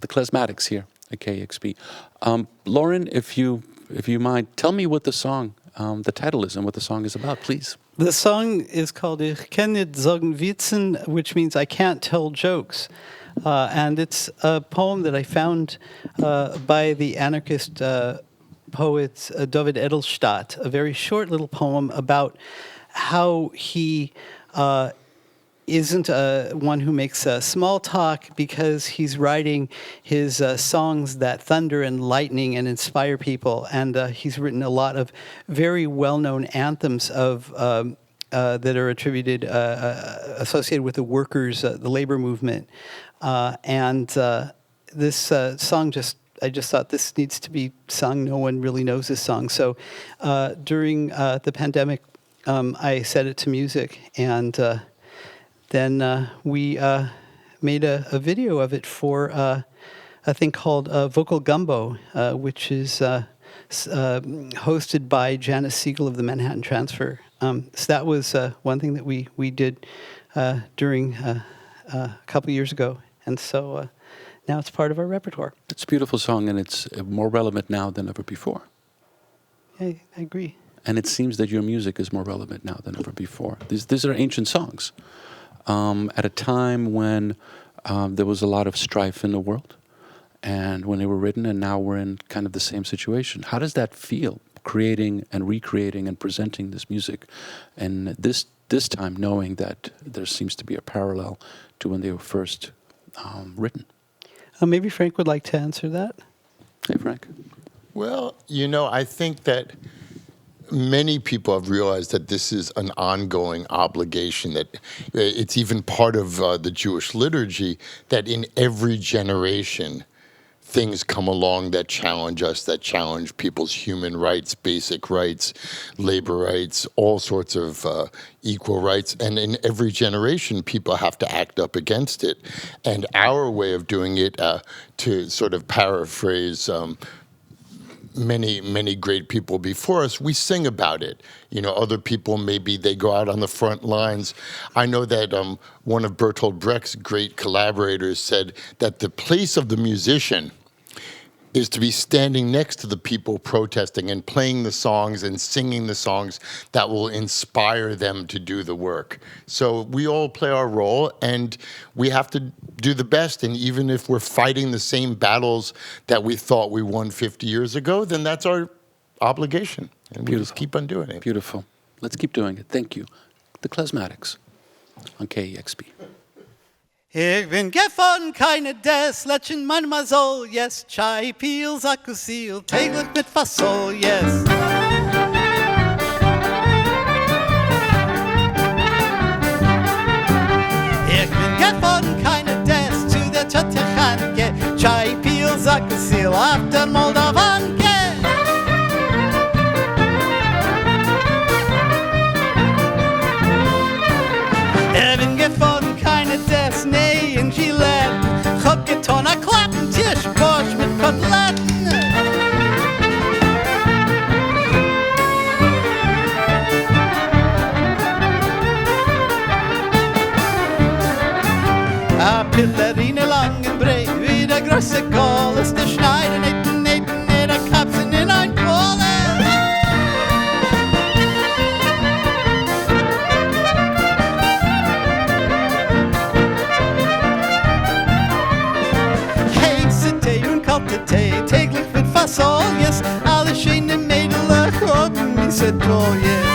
The Klezmatics here at KEXP. Lorin, if you mind, tell me what the song, the title is and what the song is about, please. The song is called Ich kann nicht sagen Witzen, which means I can't tell jokes. And it's a poem that I found by the anarchist poet David Edelstadt, a very short little poem about how he isn't one who makes small talk because he's writing his songs that thunder and lightning and inspire people. And he's written a lot of very well-known anthems of that are attributed, associated with the workers, the labor movement. And this song I just thought this needs to be sung. No one really knows this song. So during the pandemic, I set it to music, and then we made a video of it for a thing called Vocal Gumbo, which is hosted by Janice Siegel of the Manhattan Transfer. So that was one thing that we did during a couple years ago. And so now it's part of our repertoire. It's a beautiful song, and it's more relevant now than ever before. I agree. And it seems that your music is more relevant now than ever before. These are ancient songs. At a time when there was a lot of strife in the world, and when they were written, and now we're in kind of the same situation. How does that feel, creating and recreating and presenting this music, and this time knowing that there seems to be a parallel to when they were first written? Maybe Frank would like to answer that. Hey, Frank. Well, I think that many people have realized that this is an ongoing obligation, that it's even part of the Jewish liturgy, that in every generation things come along that challenge us, that challenge people's human rights, basic rights, labor rights, all sorts of equal rights. And in every generation, people have to act up against it. And our way of doing it, to sort of paraphrase many great people before us, we sing about it. Other people, maybe they go out on the front lines. I know that one of Bertolt Brecht's great collaborators said that the place of the musician is to be standing next to the people protesting and playing the songs and singing the songs that will inspire them to do the work. So we all play our role, and we have to do the best. And even if we're fighting the same battles that we thought we won 50 years ago, then that's our obligation. And we just keep on doing it. Beautiful. Let's keep doing it. Thank you. The Klezmatics on KEXP. Ich bin gefahren, keine des, Lätschen mein Mazzone, yes. Chai, Peel, Sakkusil, täglich mit Fasol, yes. Ich bin gefahren, keine des, zu der Totechanke, Chai, Peel, Sakkusil, auf der Moldawanke. Ich bin gefahren, keine des, nee, in Gillette. Ich hab getan, a Klappentisch, Bosch mit Koteletten. A Pillerine lang und breit, wie der große Kohl ist der Schneider, nicht der Kapsen in ein Kohle. Täglich mit Fasol, yes. Alle schöne Mädel haben mich so toll, yes.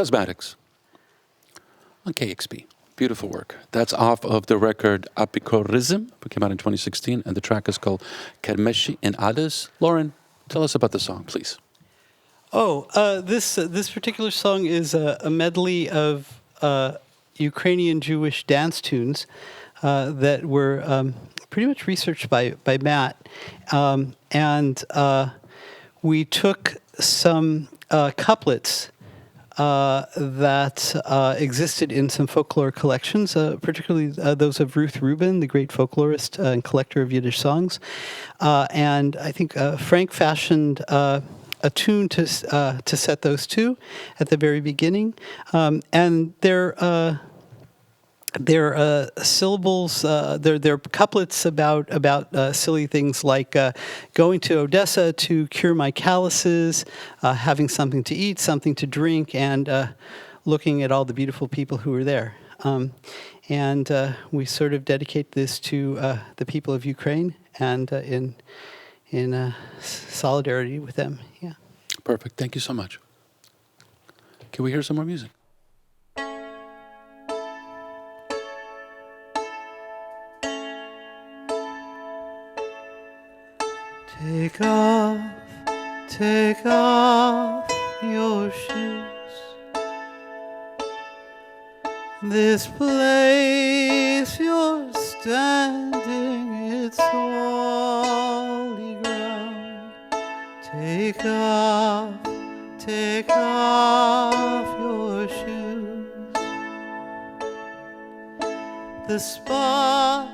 Klezmatics on KEXP. Beautiful work. That's off of the record Apikorism, which came out in 2016, and the track is called Kermeshi in Ades. Lorin, tell us about the song, please. This particular song is a medley of Ukrainian Jewish dance tunes that were pretty much researched by Matt, and we took some couplets that existed in some folklore collections, particularly those of Ruth Rubin, the great folklorist and collector of Yiddish songs, and I think Frank fashioned a tune to set those to at the very beginning, and they're syllables. They're couplets about silly things like going to Odessa to cure my calluses, having something to eat, something to drink, and looking at all the beautiful people who were there. And we sort of dedicate this to the people of Ukraine and in solidarity with them. Yeah. Perfect. Thank you so much. Can we hear some more music? Take off your shoes. This place you're standing, it's holy ground. Take off your shoes. The spot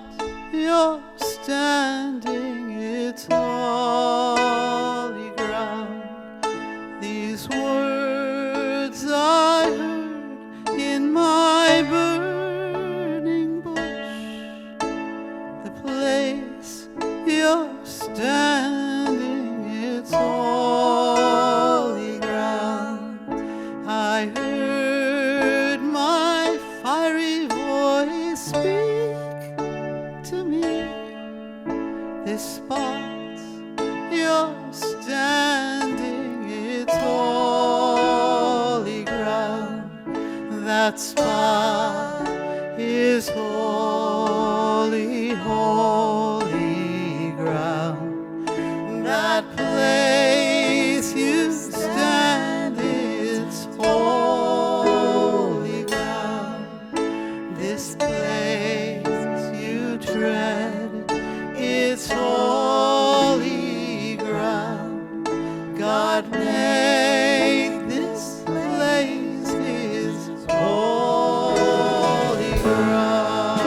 you're standing, it's holy ground. These words I heard in my burning bush. The place you're standing, it's holy ground. I heard my fiery voice speak to me. This spot you're standing, it's holy ground. That spot is holy, holy ground. That place you stand, it's holy ground. This place you tread, it's holy ground. God made this place His holy ground.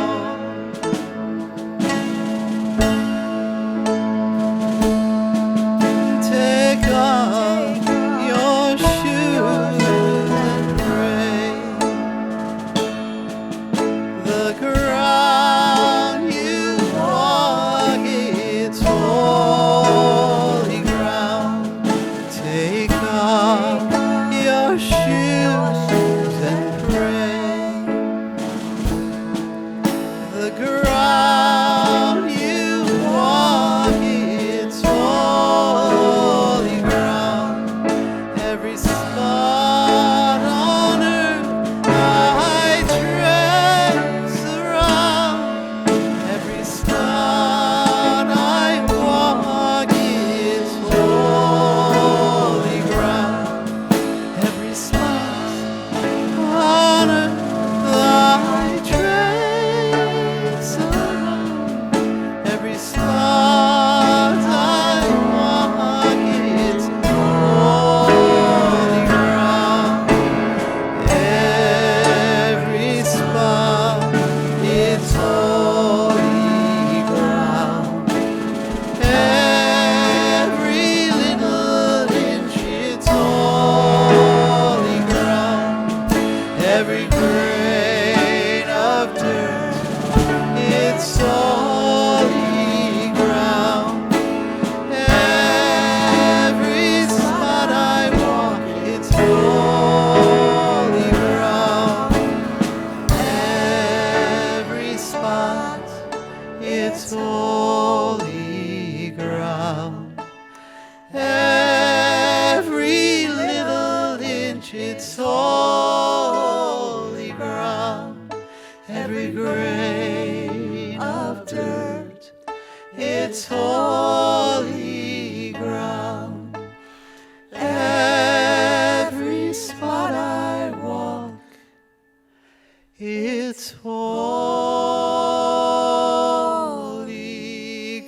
It's holy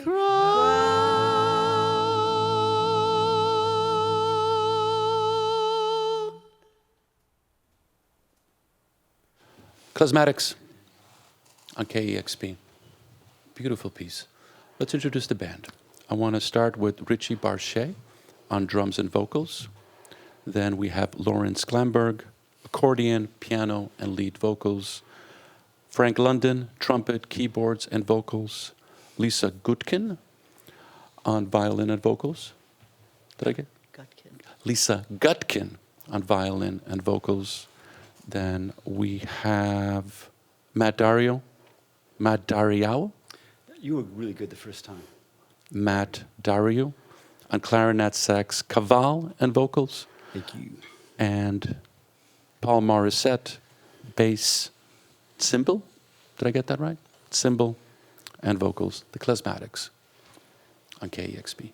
ground. Klezmatics on KEXP. Beautiful piece. Let's introduce the band. I want to start with Richie Barshay on drums and vocals. Then we have Lorin Sklamberg, accordion, piano, and lead vocals. Frank London, trumpet, keyboards, and vocals. Lisa Gutkin on violin and vocals. Did I get? Gutkin. Lisa Gutkin on violin and vocals. Then we have Darriau. You were really good the first time. Darriau on clarinet, sax, Kaval, and vocals. Thank you. And Paul Morrisett, bass, Tsimbl. Did I get that right? Tsimbl and vocals. The Klezmatics on KEXP.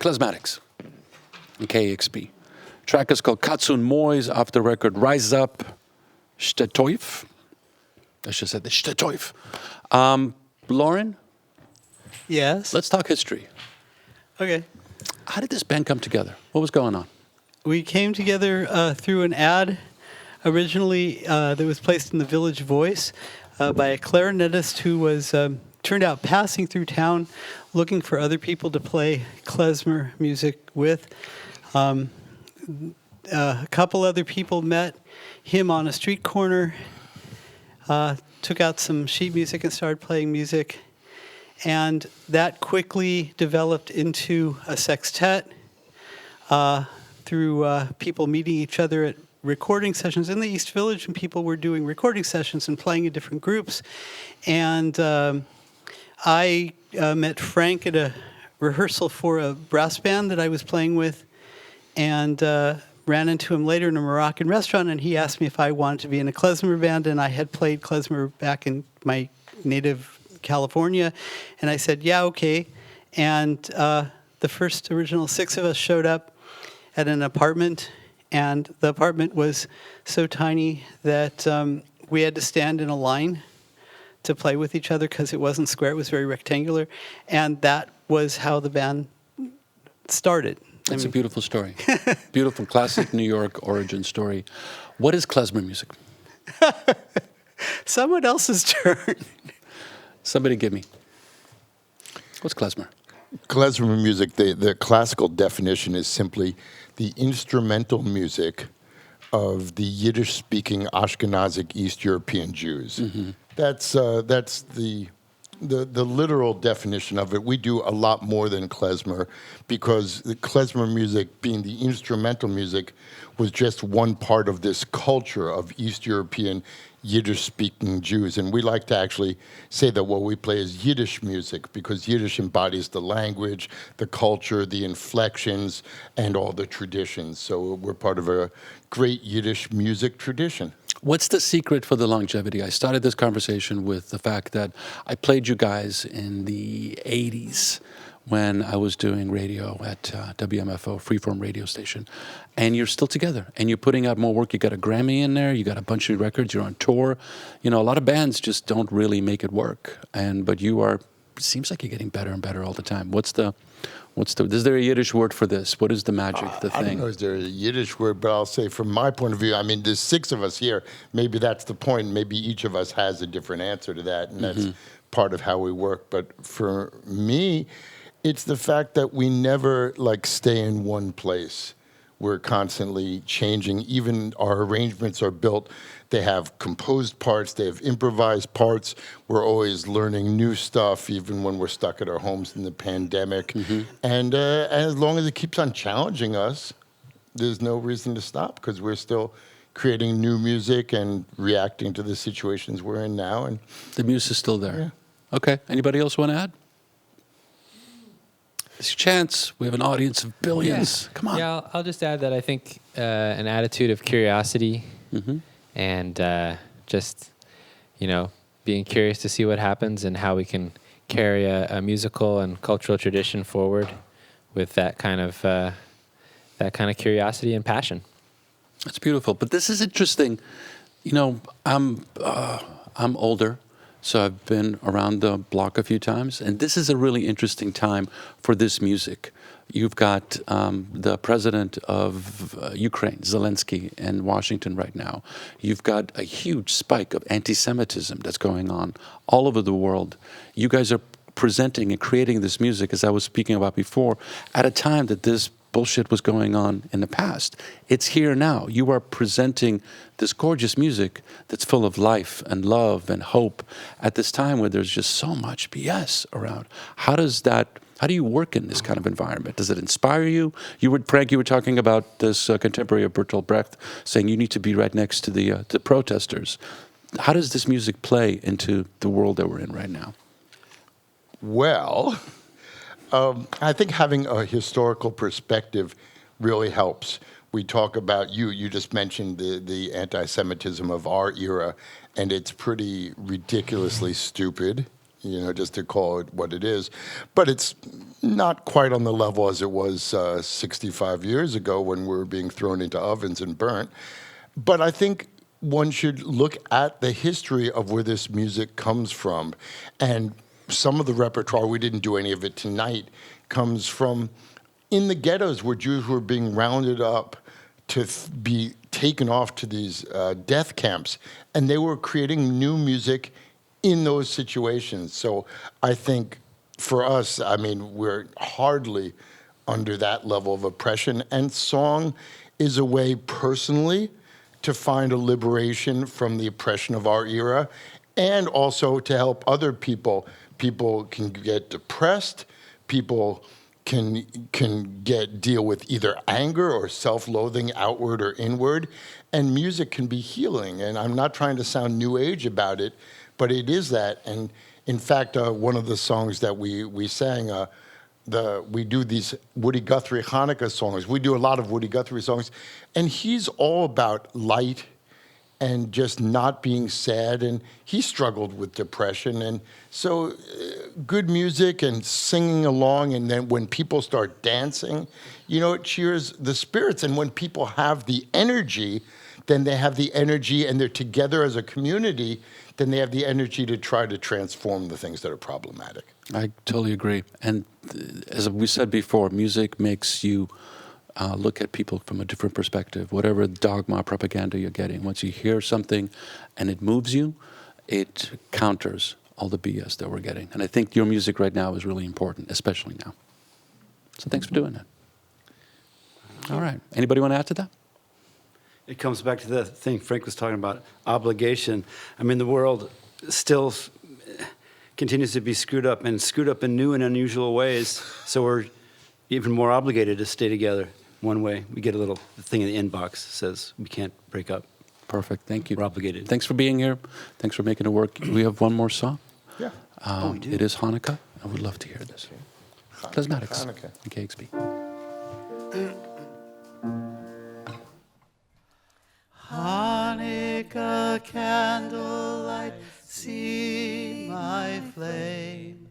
Klezmatics and KEXP. Track is called Katsun Mois off the record Rise Up Stetoif. I should have said the Stetoif. Lorin, Yes. let's talk history. Okay. How did this band come together? What was going on? We came together through an ad originally that was placed in the Village Voice by a clarinetist who was turned out passing through town looking for other people to play klezmer music with. A couple other people met him on a street corner, took out some sheet music and started playing music. And that quickly developed into a sextet through people meeting each other at recording sessions in the East Village, and people were doing recording sessions and playing in different groups. And I met Frank at a rehearsal for a brass band that I was playing with, and ran into him later in a Moroccan restaurant, and he asked me if I wanted to be in a klezmer band, and I had played klezmer back in my native California, and I said, yeah, okay. And the first original 6 of us showed up at an apartment, and the apartment was so tiny that we had to stand in a line to play with each other because it wasn't square, it was very rectangular, and that was how the band started. It's a beautiful story. Beautiful classic New York origin story. What is klezmer music? Someone else's turn. Somebody give me. What's klezmer? Klezmer music, the classical definition is simply the instrumental music of the Yiddish-speaking Ashkenazic East European Jews. Mm-hmm. That's the literal definition of it. We do a lot more than klezmer because the klezmer music, being the instrumental music, was just one part of this culture of East European Yiddish-speaking Jews. And we like to actually say that what we play is Yiddish music because Yiddish embodies the language, the culture, the inflections, and all the traditions. So we're part of a great Yiddish music tradition. What's the secret for the longevity? I started this conversation with the fact that I played you guys in the 80s when I was doing radio at WMFO, freeform radio station. And you're still together, and you're putting out more work. You got a Grammy in there, you got a bunch of records, you're on tour. You know, a lot of bands just don't really make it work. But you are, it seems like you're getting better and better all the time. Is there a Yiddish word for this? What is the magic, the thing? I don't know if there's a Yiddish word, but I'll say from my point of view, I mean, there's 6 of us here. Maybe that's the point. Maybe each of us has a different answer to that, and that's part of how we work. But for me, it's the fact that we never, stay in one place. We're constantly changing. Even our arrangements are built. They have composed parts. They have improvised parts. We're always learning new stuff, even when we're stuck at our homes in the pandemic. Mm-hmm. And as long as it keeps on challenging us, there's no reason to stop because we're still creating new music and reacting to the situations we're in now. And the music is still there. Yeah. Okay. Anybody else want to add? It's your chance. We have an audience of billions. Yeah. Come on. Yeah, I'll just add that I think an attitude of curiosity and just, being curious to see what happens and how we can carry a musical and cultural tradition forward with that kind of curiosity and passion. That's beautiful. But this is interesting. I'm older. So I've been around the block a few times, and this is a really interesting time for this music. You've got the president of Ukraine, Zelensky, in Washington right now. You've got a huge spike of anti-Semitism that's going on all over the world. You guys are presenting and creating this music, as I was speaking about before, at a time that this bullshit was going on in the past. It's here now. You are presenting this gorgeous music that's full of life and love and hope at this time where there's just so much BS around. How do you work in this kind of environment? Does it inspire you? Frank, you were talking about this contemporary of Bertolt Brecht saying you need to be right next to the protesters. How does this music play into the world that we're in right now? Well, I think having a historical perspective really helps. We talk about, you just mentioned the anti-Semitism of our era, and it's pretty ridiculously stupid. just to call it what it is. But it's not quite on the level as it was 65 years ago when we were being thrown into ovens and burnt. But I think one should look at the history of where this music comes from. And some of the repertoire, we didn't do any of it tonight, comes from in the ghettos where Jews were being rounded up to be taken off to these death camps. And they were creating new music in those situations. So I think for us, I mean, we're hardly under that level of oppression. And song is a way personally to find a liberation from the oppression of our era, and also to help other people. People can get depressed, people can deal with either anger or self-loathing, outward or inward, and music can be healing. And I'm not trying to sound new age about it, but it is that. And in fact, one of the songs that we sang, we do these Woody Guthrie Hanukkah songs. We do a lot of Woody Guthrie songs, and he's all about light and just not being sad, and he struggled with depression. And so good music and singing along, and then when people start dancing, it cheers the spirits. And when people have the energy, then they have the energy and they're together as a community, then they have the energy to try to transform the things that are problematic. I totally agree. And as we said before, music makes you look at people from a different perspective. Whatever dogma, propaganda you're getting, once you hear something and it moves you, it counters all the BS that we're getting. And I think your music right now is really important, especially now. So thanks for doing that. All right. Anybody want to add to that? It comes back to the thing Frank was talking about, obligation. I mean, the world still continues to be screwed up in new and unusual ways. So we're even more obligated to stay together one way. We get a little thing in the inbox that says we can't break up. Perfect. Thank you. We're obligated. Thanks for being here. Thanks for making it work. We have one more song. Yeah. We do? It is Hanukkah. I would love to hear this. Klezmatics Hanukkah. and KEXP. Hanukkah candlelight, see my flame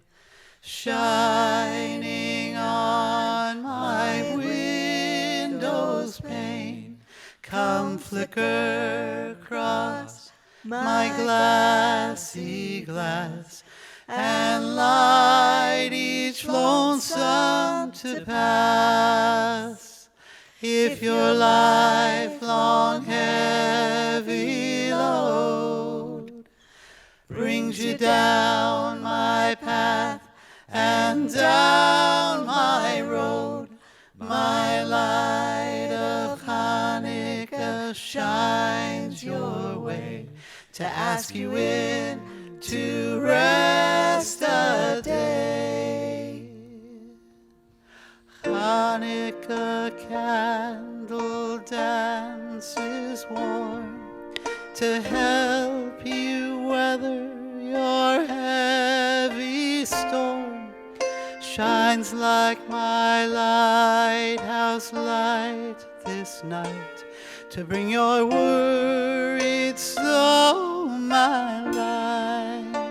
shining on my window's pane. Come flicker across my glassy glass and light each lonesome to pass. If your lifelong heavy load brings you down my path and down my road, my light of Hanukkah shines your way to ask you in to rest a day. Hanukkah candle dances warm to help you weather your heavy storm. Shines like my lighthouse light this night to bring your worried soul my light.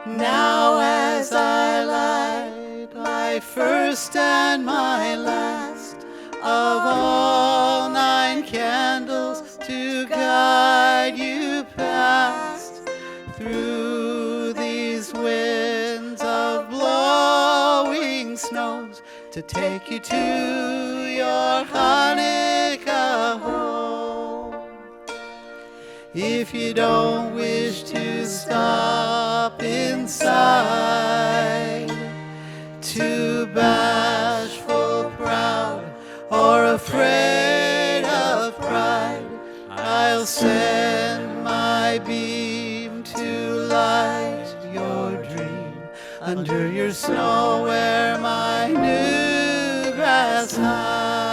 Now as I light my first and my last of all 9 candles to guide you past through these winds of blowing snows to take you to your Hanukkah home. If you don't wish to stop inside, too bashful, proud, or afraid of pride, I'll send my beam to light your dream under your snow where my new grass hides.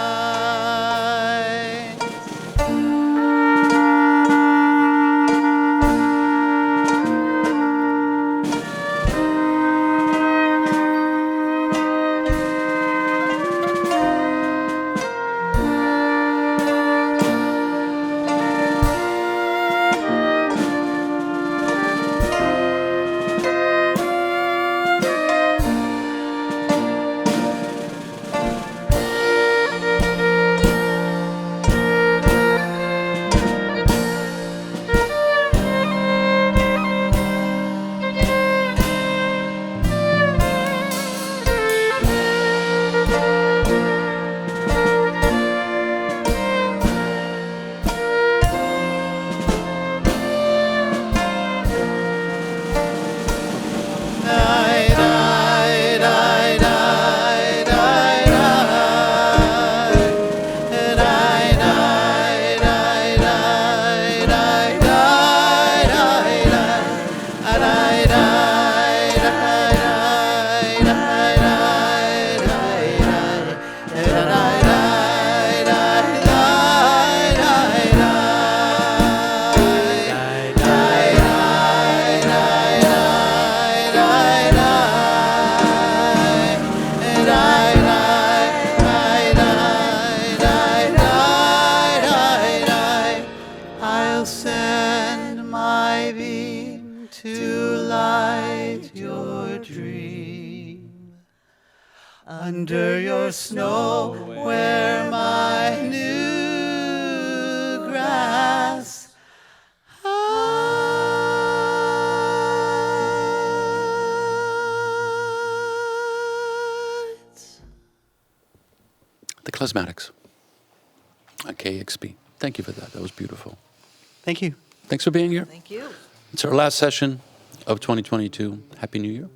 under your snow where my new grass hides. The Klezmatics on KEXP. Thank you for that. That was beautiful. Thank you. Thanks for being here. Thank you. It's our last session of 2022. Happy New Year.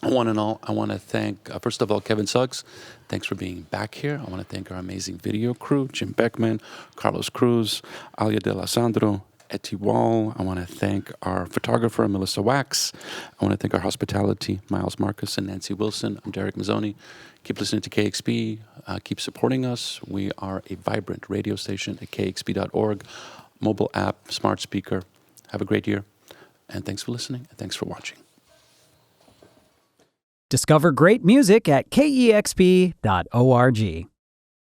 One and all, I want to thank, first of all, Kevin Suggs. Thanks for being back here. I want to thank our amazing video crew, Jim Beckmann, Carlos Cruz, Alaia de Alessandro, Ettie Wahl. I want to thank our photographer, Melissa Wax. I want to thank our hospitality, Miles Marcus and Nancy Wilson. I'm Darek Mazzone. Keep listening to KEXP. Keep supporting us. We are a vibrant radio station at kexp.org, mobile app, smart speaker. Have a great year. And thanks for listening, and thanks for watching. Discover great music at kexp.org.